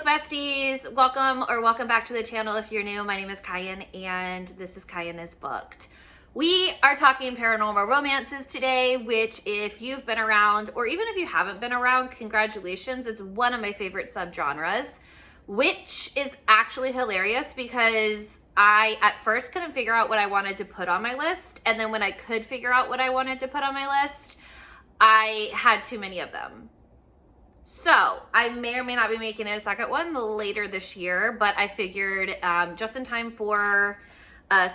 besties, welcome back to the channel. If you're new, my name is Kyan and this is Kyan is Booked. We are talking paranormal romances today, which if you've been around or even if you haven't been around, congratulations. It's one of my favorite subgenres, which is actually hilarious because I at first couldn't figure out what I wanted to put on my list, and then when I could figure out what I wanted to put on my list, I had too many of them. So I may or may not be making a second one later this year, but I figured just in time for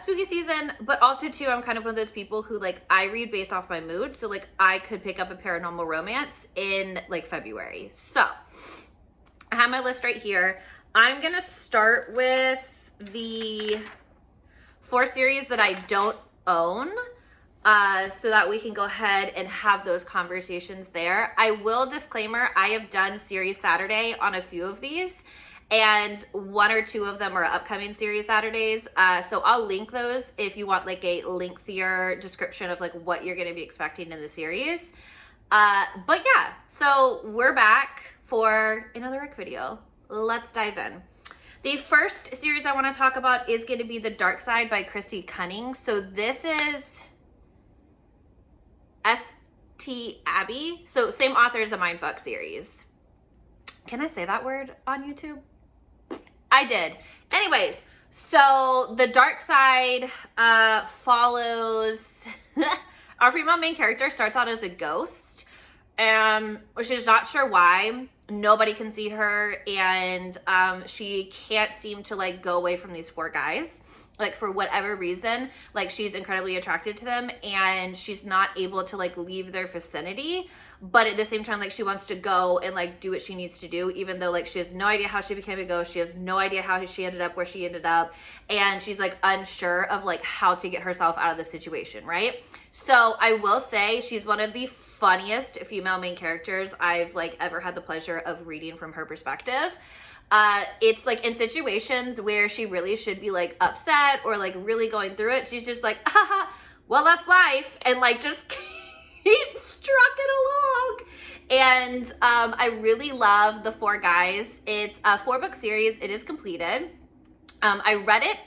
spooky season, but also too, I'm kind of one of those people who like, I read based off my mood. So like I could pick up a paranormal romance in like February. So I have my list right here. I'm going to start with the 4 series that I don't own. So that we can go ahead and have those conversations there. I will disclaimer, I have done series Saturday on a few of these, and 1 or 2 of them are upcoming series Saturdays. So I'll link those if you want like a lengthier description of like what you're going to be expecting in the series. But yeah, so we're back for another Rick video. Let's dive in. The first series I want to talk about is going to be The Dark Side by Christy Cunning. So this is St. Abbey. So same author as the Mindfuck series. Can I say that word on YouTube? I did. Anyways, so The Dark Side follows our female main character starts out as a ghost. She's not sure why. Nobody can see her, and she can't seem to like go away from these 4 guys. Like for whatever reason, like she's incredibly attracted to them and she's not able to like leave their vicinity, but at the same time, like she wants to go and like do what she needs to do, even though like she has no idea how she became a ghost. She has no idea how she ended up where she ended up. And she's like unsure of like how to get herself out of the situation, right? So I will say she's one of the funniest female main characters I've like ever had the pleasure of reading from her perspective. It's like in situations where she really should be like upset or like really going through it, she's just like, haha, well, that's life, and like just keeps trucking along. And I really love the 4 guys. It's a 4-book series. It is completed. I read it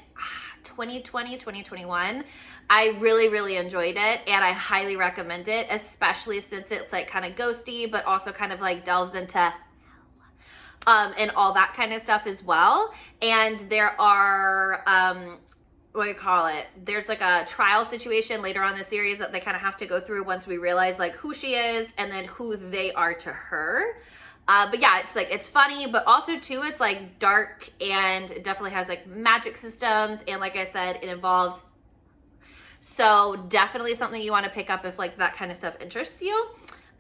2020, 2021. I really enjoyed it, and I highly recommend it, especially since it's like kind of ghosty, but also kind of like delves into and all that kind of stuff as well. And there are, what do you call it? There's like a trial situation later on in the series that they kind of have to go through once we realize like who she is and then who they are to her. But yeah, it's like, it's funny, but also too, it's like dark and it definitely has like magic systems. And like I said, it involves, so definitely something you want to pick up if like that kind of stuff interests you.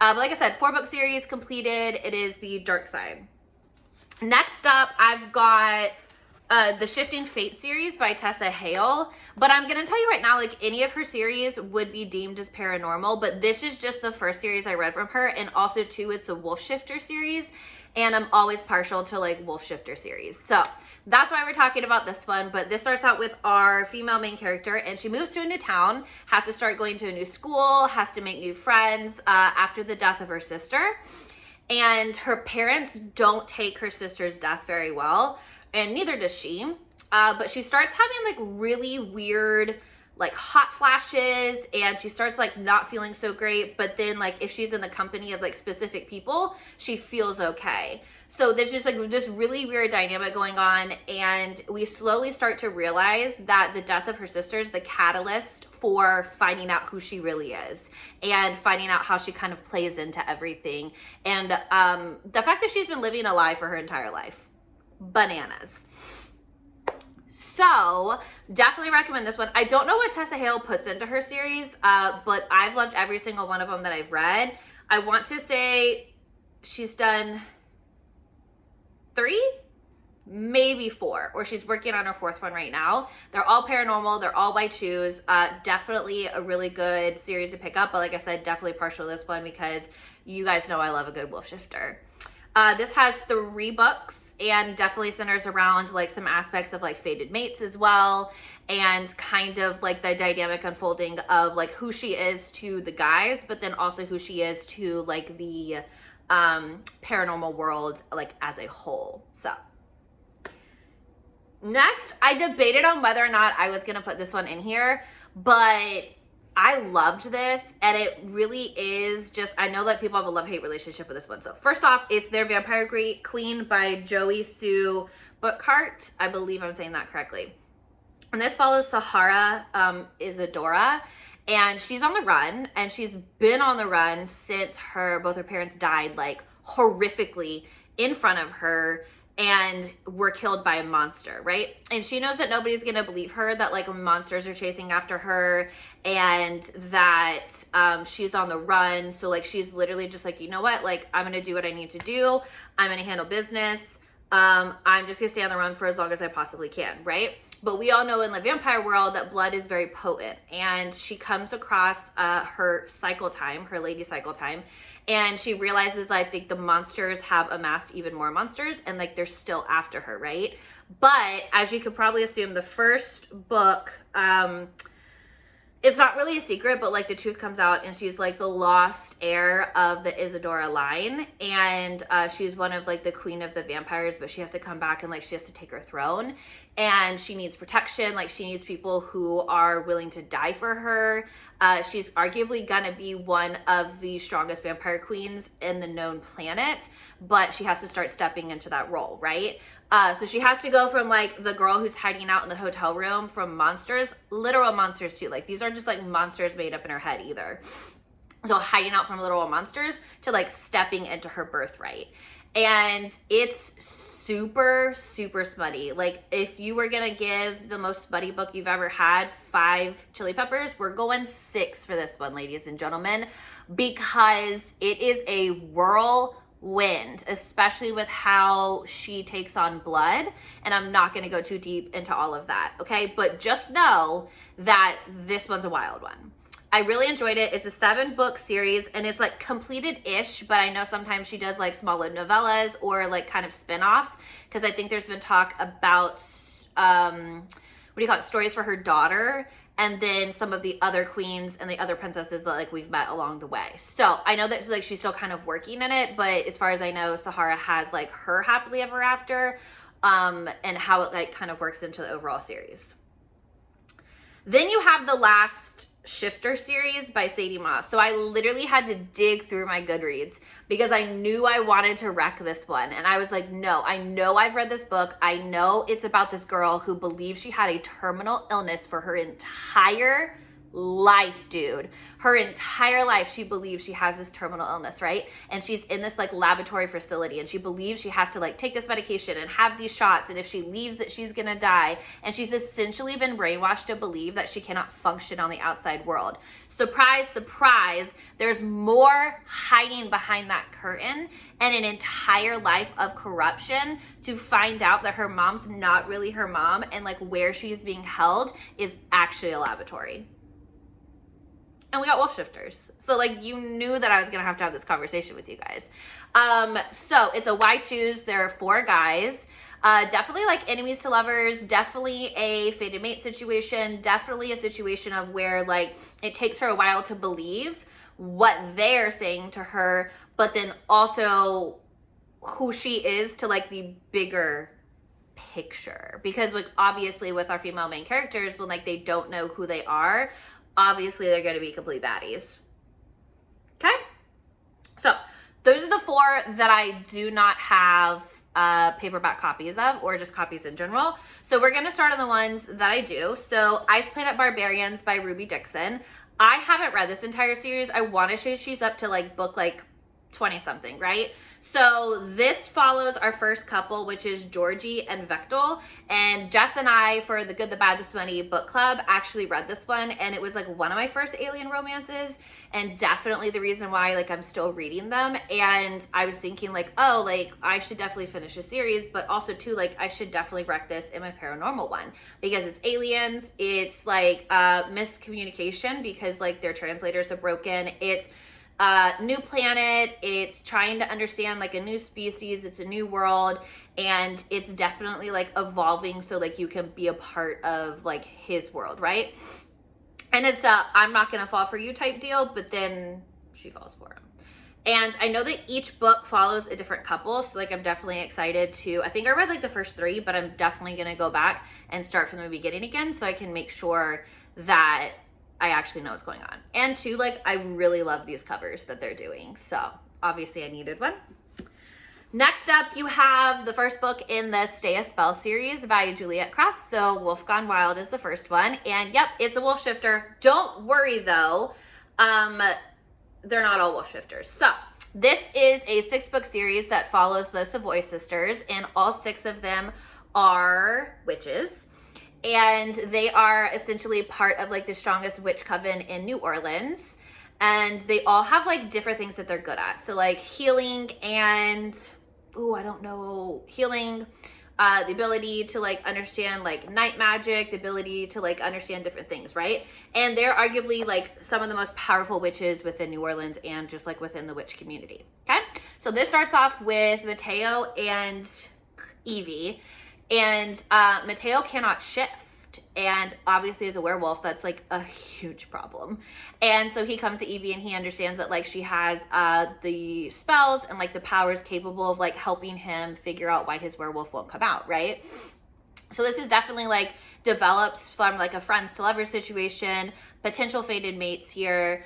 But like I said, 4-book series completed. It is The Dark Side. Next up, I've got the Shifting Fate series by Tessa Hale. But I'm going to tell you right now, like any of her series would be deemed as paranormal. But this is just the first series I read from her. And also, too, it's the Wolf Shifter series. And I'm always partial to like Wolf Shifter series. So that's why we're talking about this one. But this starts out with our female main character. And she moves to a new town, has to start going to a new school, has to make new friends after the death of her sister. And her parents don't take her sister's death very well, and neither does she. But she starts having like really weird like hot flashes, and she starts like not feeling so great. But then like if she's in the company of like specific people, she feels okay. So there's just like this really weird dynamic going on, and we slowly start to realize that the death of her sister is the catalyst for finding out who she really is and finding out how she kind of plays into everything. And the fact that she's been living a lie for her entire life. Bananas. So definitely recommend this one. I don't know what Tessa Hale puts into her series, but I've loved every single one of them that I've read. I want to say she's done 3, maybe 4, or she's working on her 4th one right now. They're all paranormal. They're all by choose. Definitely a really good series to pick up. But like I said, definitely partial to this one because you guys know I love a good wolf shifter. This has 3 books and definitely centers around like some aspects of like fated mates as well, and kind of like the dynamic unfolding of like who she is to the guys, but then also who she is to like the paranormal world like as a whole. So Next, I debated on whether or not I was going to put this one in here, but I loved this, and it really is just, I know that people have a love-hate relationship with this one. So first off, it's Their Vampire Queen by Joey Sue Buckhart. I believe I'm saying that correctly. And this follows Sahara Isadora, and she's on the run, and she's been on the run since both her parents died, like horrifically in front of her, and were killed by a monster, right? And she knows that nobody's gonna believe her, that like monsters are chasing after her, and that she's on the run. So like she's literally just like, you know what, like I'm gonna do what I need to do, I'm gonna handle business, I'm just gonna stay on the run for as long as I possibly can, right? But we all know in the vampire world that blood is very potent, and she comes across her cycle time, her lady cycle time, and she realizes like the monsters have amassed even more monsters, and like they're still after her, right? But as you could probably assume, the first book, it's not really a secret, but like the truth comes out, and she's like the lost heir of the Isadora line, and she's one of like the queen of the vampires, but she has to come back and like she has to take her throne, and she needs protection. Like she needs people who are willing to die for her. She's arguably gonna be one of the strongest vampire queens in the known planet, but she has to start stepping into that role, right? So she has to go from like the girl who's hiding out in the hotel room from monsters, literal monsters too. Like these are just like monsters made up in her head either. So hiding out from literal monsters to like stepping into her birthright. And it's super, super smutty. Like if you were gonna give the most smutty book you've ever had 5 chili peppers, we're going 6 for this one, ladies and gentlemen, because it is a whirlwind, especially with how she takes on blood. And I'm not going to go too deep into all of that, okay? But just know that this one's a wild one. I really enjoyed it. It's a 7-book series, and it's like completed-ish, but I know sometimes she does like small novellas or like kind of spin-offs, because I think there's been talk about stories for her daughter, and then some of the other queens and the other princesses that like we've met along the way. So I know that like she's still kind of working in it, but as far as I know, Sahara has like her happily ever after, and how it like kind of works into the overall series. Then you have the last Shifter series by Sadie Moss. So I literally had to dig through my Goodreads because I knew I wanted to wreck this one. And I was like, no, I know I've read this book. I know it's about this girl who believes she had a terminal illness for her entire life, dude. Her entire life, she believes she has this terminal illness, right? And she's in this like laboratory facility, and she believes she has to like take this medication and have these shots, and if she leaves that she's gonna die. And she's essentially been brainwashed to believe that she cannot function on the outside world. Surprise, surprise, there's more hiding behind that curtain, and an entire life of corruption to find out that her mom's not really her mom, and like where she's being held is actually a laboratory. And we got wolf shifters. So like you knew that I was gonna have to have this conversation with you guys. So it's a why choose. There are 4 guys. Definitely like enemies to lovers, definitely a fated mate situation, definitely a situation of where like it takes her a while to believe what they're saying to her, but then also who she is to like the bigger picture. Because like obviously with our female main characters, when like they don't know who they are, obviously they're going to be complete baddies. Okay? So those are the 4 that I do not have paperback copies of, or just copies in general. So we're going to start on the ones that I do. So Ice Planet Barbarians by Ruby Dixon. I haven't read this entire series. I want to say she's up to like book like 20 something, right? So this follows our first couple, which is Georgie and Vectel. And Jess and I, for the Good, the Bad, the Smelly book club, actually read this one, and it was like one of my first alien romances, and definitely the reason why like I'm still reading them. And I was thinking like, oh, like I should definitely finish a series, but also too like I should definitely wreck this in my paranormal one, because it's aliens, it's like miscommunication because like their translators are broken, it's new planet, it's trying to understand like a new species, it's a new world, and it's definitely like evolving so like you can be a part of like his world, right? And it's I'm not gonna fall for you type deal, but then she falls for him. And I know that each book follows a different couple, so like I'm definitely excited to, I think I read like the first 3, but I'm definitely gonna go back and start from the beginning again so I can make sure that I actually know what's going on. And 2, like I really love these covers that they're doing, so obviously I needed one. Next up, you have the first book in the Stay a Spell series by Juliet Cross. So Wolf Gone Wild is the first one, and yep, it's a wolf shifter. Don't worry though, they're not all wolf shifters. So this is a 6-book series that follows the Savoy sisters, and all 6 of them are witches, and they are essentially part of like the strongest witch coven in New Orleans, and they all have like different things that they're good at. So like healing and healing, the ability to like understand like night magic, the ability to like understand different things, right? And they're arguably like some of the most powerful witches within New Orleans and just like within the witch community. Okay, so this starts off with Mateo and Evie, and Mateo cannot shift, and obviously as a werewolf that's like a huge problem. And so he comes to Evie and he understands that like she has the spells and like the powers capable of like helping him figure out why his werewolf won't come out, right? So this is definitely like develops from like a friends to lovers situation, potential fated mates here.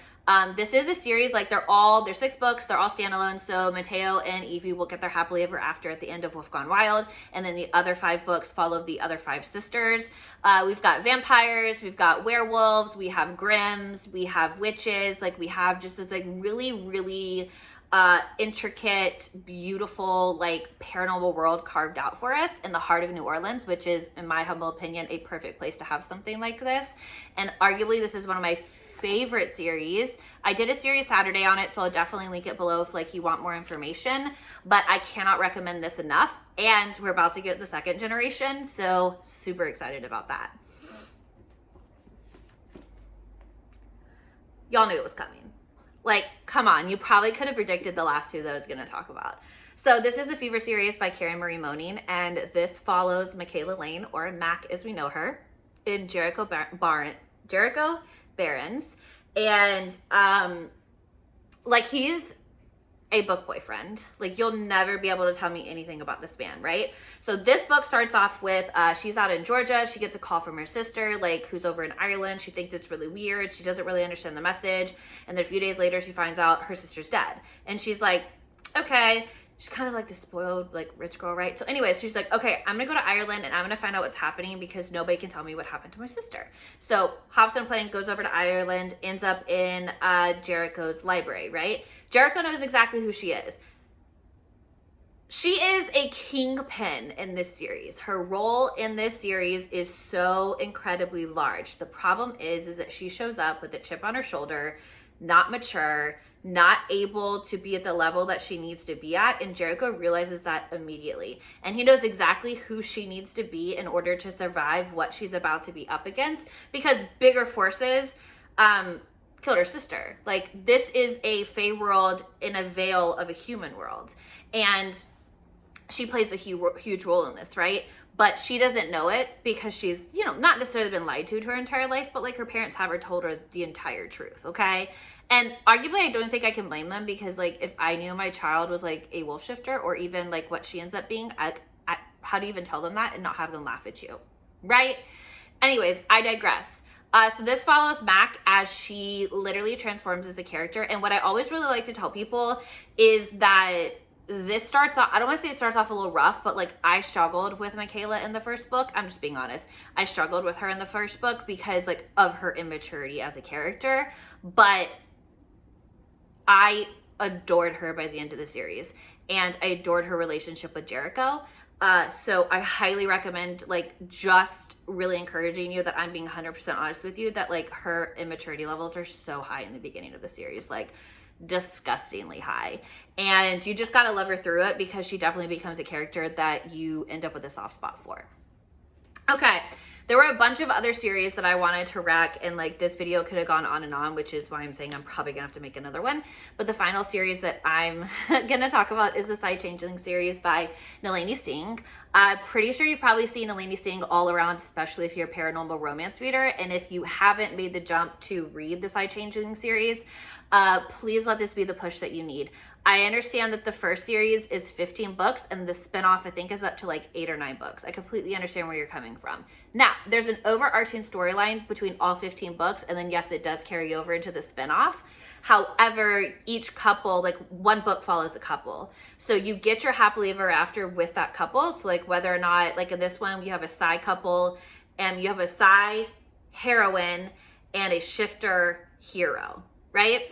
This is a series, like they're 6 books, they're all standalone, so Mateo and Evie will get their happily ever after at the end of Wolf Gone Wild, and then the other 5 books follow the other 5 sisters. We've got vampires, we've got werewolves, we have grims, we have witches, like we have just this like really, really intricate, beautiful, like paranormal world carved out for us in the heart of New Orleans, which is, in my humble opinion, a perfect place to have something like this. And arguably this is one of my favorite series. I did a series Saturday on it, so I'll definitely link it below if like you want more information, but I cannot recommend this enough. And we're about to get the 2nd generation, so super excited about that. Y'all knew it was coming. Like, come on, you probably could have predicted the last 2 that I was gonna talk about. So this is a Fever series by Karen Marie Moning, and this follows Michaela Lane, or Mac as we know her, in Jericho Barrens, and like he's a book boyfriend. Like you'll never be able to tell me anything about this man, right? So this book starts off with she's out in Georgia, she gets a call from her sister, like who's over in Ireland. She thinks it's really weird, she doesn't really understand the message, and then a few days later she finds out her sister's dead, and she's like, okay. She's kind of like the spoiled, like rich girl, right? So anyways, she's like, okay, I'm gonna go to Ireland and I'm gonna find out what's happening because nobody can tell me what happened to my sister. So hops on a plane, goes over to Ireland, ends up in Jericho's library, right? Jericho knows exactly who she is. She is a kingpin in this series. Her role in this series is so incredibly large. The problem is that she shows up with a chip on her shoulder, not mature, not able to be at the level that she needs to be at, and Jericho realizes that immediately. And he knows exactly who she needs to be in order to survive what she's about to be up against, because bigger forces killed her sister. Like, this is a fae world in a veil of a human world, and she plays a huge role in this, right? But she doesn't know it because she's, you know, not necessarily been lied to her entire life, but like her parents haven't told her the entire truth, okay? And arguably, I don't think I can blame them, because like if I knew my child was like a wolf shifter, or even like what she ends up being, how do you even tell them that and not have them laugh at you, right? Anyways, I digress. So this follows Mac as she literally transforms as a character. And what I always really like to tell people is that this starts off, I don't want to say it starts off a little rough, but like I struggled with Michaela in the first book. I'm just being honest. I struggled with her in the first book because like of her immaturity as a character, but I adored her by the end of the series, and I adored her relationship with Jericho. So I highly recommend, like, just really encouraging you that I'm being 100% honest with you, that like her immaturity levels are so high in the beginning of the series, like disgustingly high. And you just gotta love her through it, because she definitely becomes a character that you end up with a soft spot for. Okay. There were a bunch of other series that I wanted to rack, and like this video could have gone on and on, which is why I'm saying I'm probably gonna have to make another one. But the final series that I'm gonna talk about is the Side Changeling series by Nalini Singh. Pretty sure you've probably seen Nalini Singh all around, especially if you're a paranormal romance reader. And if you haven't made the jump to read the Side Changeling series, please let this be the push that you need. I understand that the first series is 15 books and the spinoff I think is up to like 8 or 9 books. I completely understand where you're coming from. Now, there's an overarching storyline between all 15 books, and then yes, it does carry over into the spinoff. However, each couple, like one book follows a couple. So you get your happily ever after with that couple. So like whether or not, like in this one, you have a Psy couple and you have a Psy heroine and a shifter hero, right?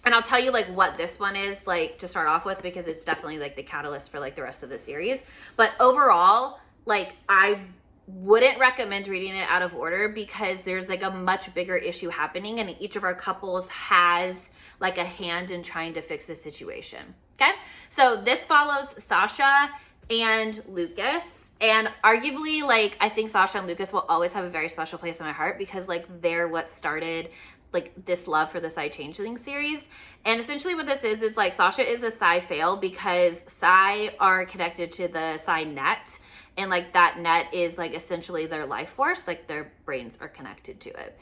And I'll tell you like what this one is like to start off with, because it's definitely like the catalyst for like the rest of the series. But overall, like I wouldn't recommend reading it out of order, because there's like a much bigger issue happening and each of our couples has like a hand in trying to fix the situation. Okay, so this follows Sasha and Lucas, and arguably like I think Sasha and Lucas will always have a very special place in my heart, because like they're what started like this love for the Psy Changeling series. And essentially what this is like Sasha is a Psy fail because Psy are connected to the Psy net, and like that net is like essentially their life force, like their brains are connected to it.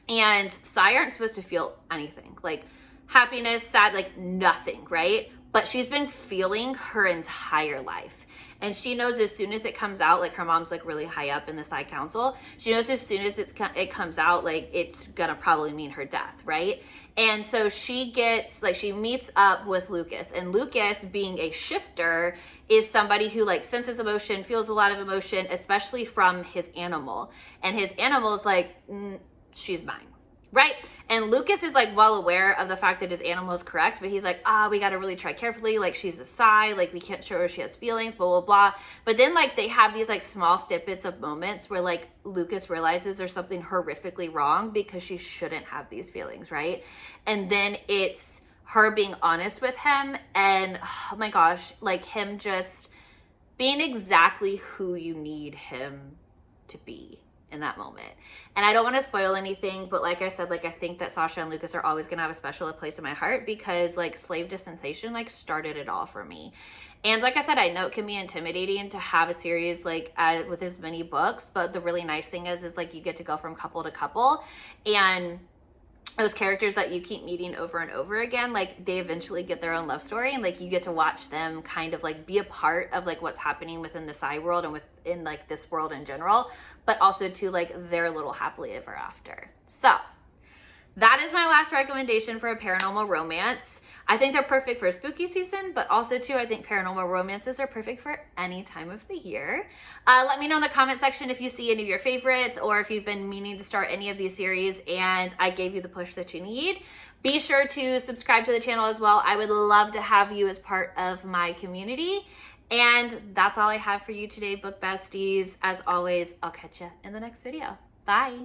And Psy aren't supposed to feel anything, like happiness, sad, like nothing, right? But she's been feeling her entire life. And she knows as soon as it comes out, like her mom's like really high up in the Psy Council. She knows as soon as it comes out, like it's gonna probably mean her death, right? And so she gets, like she meets up with Lucas, and Lucas, being a shifter, is somebody who like senses emotion, feels a lot of emotion, especially from his animal. And his animal is like, she's mine, right? And Lucas is like well aware of the fact that his animal is correct, but he's like, we got to really try carefully. Like she's a Psy, like we can't show her she has feelings, blah, blah, blah. But then like they have these like small snippets of moments where like Lucas realizes there's something horrifically wrong because she shouldn't have these feelings, right? And then it's her being honest with him, and oh my gosh, like him just being exactly who you need him to be in that moment. And I don't want to spoil anything, but like I said, like I think that Sasha and Lucas are always gonna have a special place in my heart, because like Slave to Sensation like started it all for me. And like I said, I know it can be intimidating to have a series like with as many books, but the really nice thing is like you get to go from couple to couple, and those characters that you keep meeting over and over again, like they eventually get their own love story, and like you get to watch them kind of like be a part of like what's happening within the Psy world and within like this world in general, but also to like their little happily ever after. So that is my last recommendation for a paranormal romance. I think they're perfect for spooky season, but also too, I think paranormal romances are perfect for any time of the year. Let me know in the comment section if you see any of your favorites, or if you've been meaning to start any of these series and I gave you the push that you need. Be sure to subscribe to the channel as well. I would love to have you as part of my community. And that's all I have for you today, book besties. As always, I'll catch you in the next video. Bye.